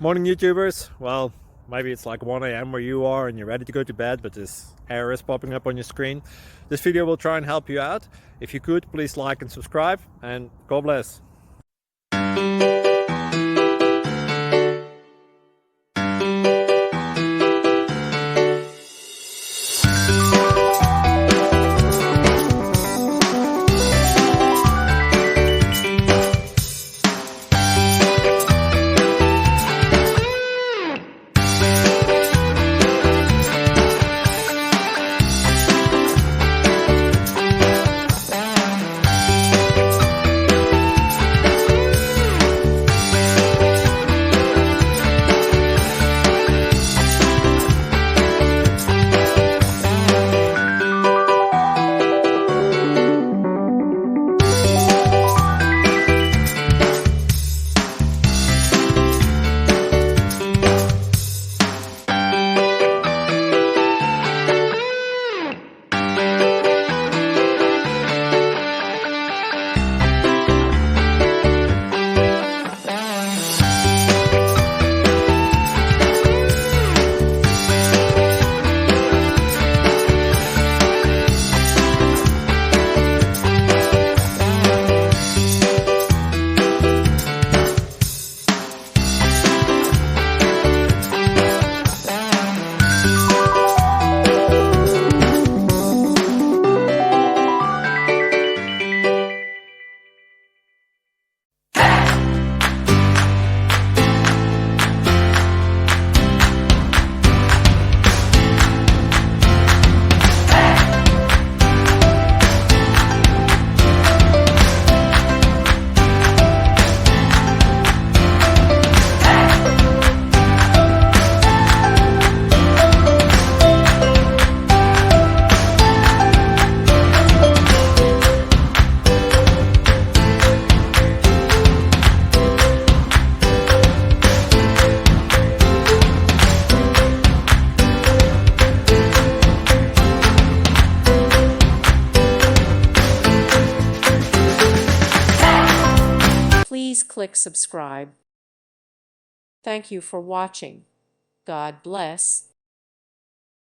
Morning YouTubers. Well, maybe it's like 1 a.m. where you are and you're ready to go to bed, but this error is popping up on your screen. This video will try and help you out. If you could, please like and subscribe, and God bless. Please click subscribe. Thank you for watching. God bless.